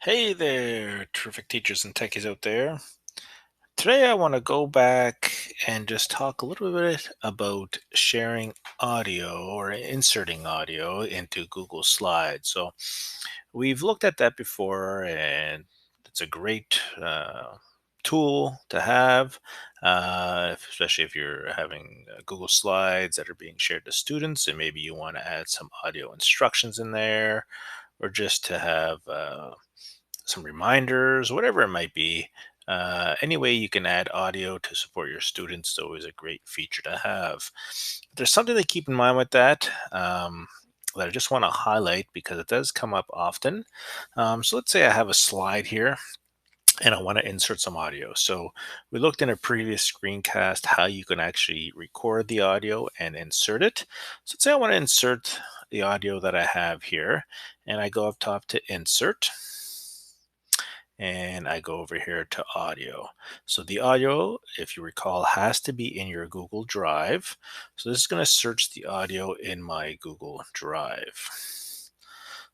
Hey there, terrific teachers and techies out there. Today I want to go back and just talk a little bit about sharing audio or inserting audio into Google Slides. So we've looked at that before, and it's a great tool to have, especially if you're having Google Slides that are being shared to students, and maybe you want to add some audio instructions in there, or just to have some reminders, whatever it might be. Any way you can add audio to support your students is always a great feature to have. There's something to keep in mind with that. That I just want to highlight because it does come up often. So let's say I have a slide here and I want to insert some audio. So we looked in a previous screencast how you can actually record the audio and insert it. So let's say I want to insert the audio that I have here, and I go up top to insert and I go over here to audio. So the audio, if you recall, has to be in your Google Drive. So this is going to search the audio in my Google Drive.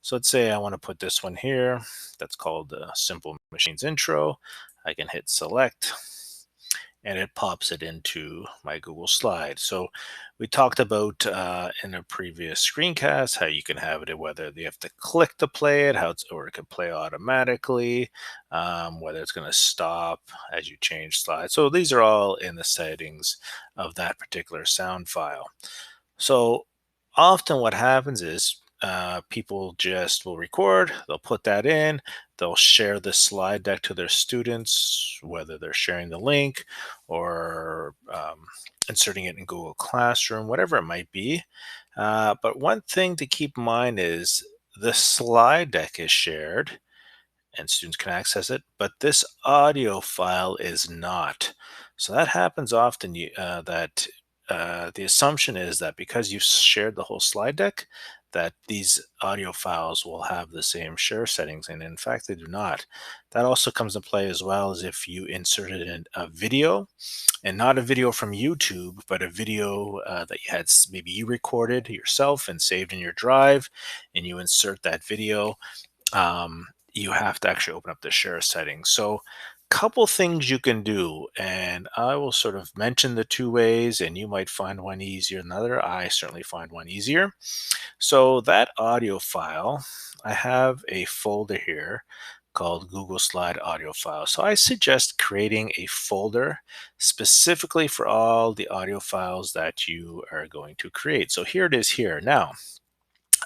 So let's say I want to put this one here. That's called the Simple Machines Intro. I can hit select and it pops it into my Google Slide. So we talked about in a previous screencast how you can have it whether you have to click to play it, how it's or it can play automatically, whether it's going to stop as you change slides. So these are all in the settings of that particular sound file. So often what happens is people just will record, they'll put that in, they'll share the slide deck to their students, whether they're sharing the link or inserting it in Google Classroom, whatever it might be. But one thing to keep in mind is the slide deck is shared and students can access it, but this audio file is not. So that happens often. The assumption is that because you've shared the whole slide deck, that these audio files will have the same share settings, and in fact, they do not. That also comes into play as well as if you inserted in a video, and not a video from YouTube, but a video that you had maybe you recorded yourself and saved in your drive, and you insert that video. You have to actually open up the share settings. So couple things you can do, and I will sort of mention the two ways, and you might find one easier than another. I certainly find one easier. So that audio file, I have a folder here called Google Slide audio file. So I suggest creating a folder specifically for all the audio files that you are going to create. So here it is here. Now,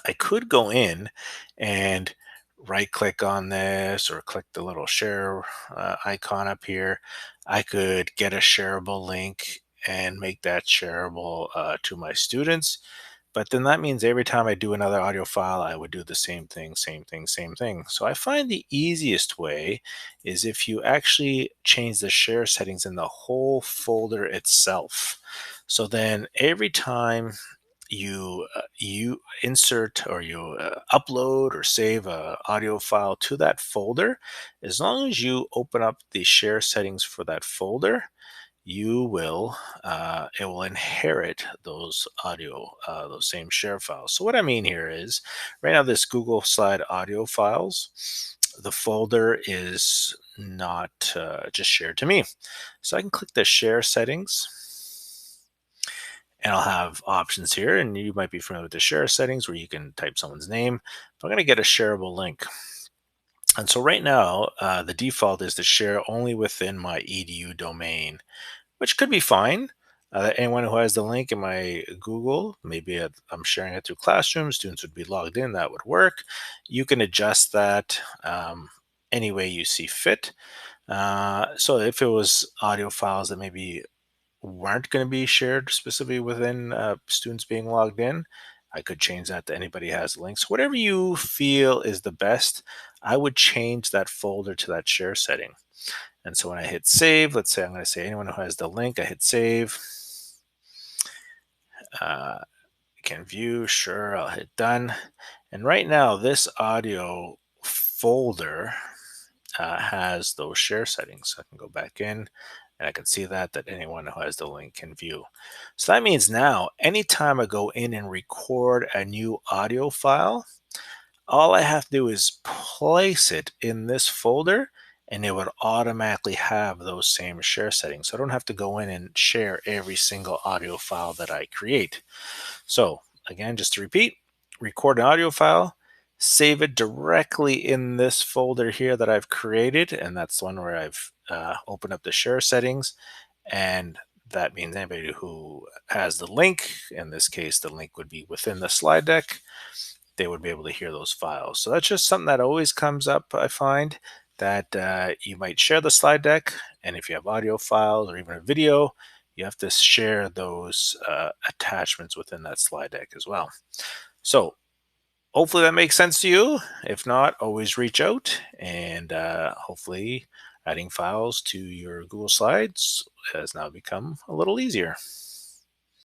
I could go in and right click on this or click the little share icon up here. I could get a shareable link and make that shareable to my students. But then that means every time I do another audio file, I would do the same thing, same thing, same thing. So I find the easiest way is if you actually change the share settings in the whole folder itself. So then every time you insert or you upload or save a audio file to that folder, as long as you open up the share settings for that folder, you will it will inherit those audio those same share files. So what I mean here is right now this Google Slide audio files, the folder is not just shared to me. So I can click the share settings and I'll have options here, and you might be familiar with the share settings where you can type someone's name. I'm going to get a shareable link. And so right now, the default is to share only within my edu domain, which could be fine. Anyone who has the link in my Google, maybe I'm sharing it through Classroom, students would be logged in, that would work. You can adjust that any way you see fit. So if it was audio files that maybe weren't going to be shared specifically within students being logged in, I could change that to anybody has links. Whatever you feel is the best, I would change that folder to that share setting. And so when I hit save, let's say I'm going to say anyone who has the link, I hit save. Uh, can view, sure, I'll hit done. And right now, this audio folder has those share settings. So I can go back in and I can see that anyone who has the link can view. So that means now anytime I go in and record a new audio file, All I have to do is place it in this folder and it would automatically have those same share settings. So I don't have to go in and share every single audio file that I create. So again, just to repeat, record an audio file, save it directly in this folder here that I've created, and that's the one where I've opened up the share settings, and that means anybody who has the link, in this case, the link would be within the slide deck, they would be able to hear those files. So that's just something that always comes up, I find, that you might share the slide deck, and if you have audio files or even a video, you have to share those attachments within that slide deck as well. So hopefully that makes sense to you. If not, always reach out, and hopefully adding files to your Google Slides has now become a little easier.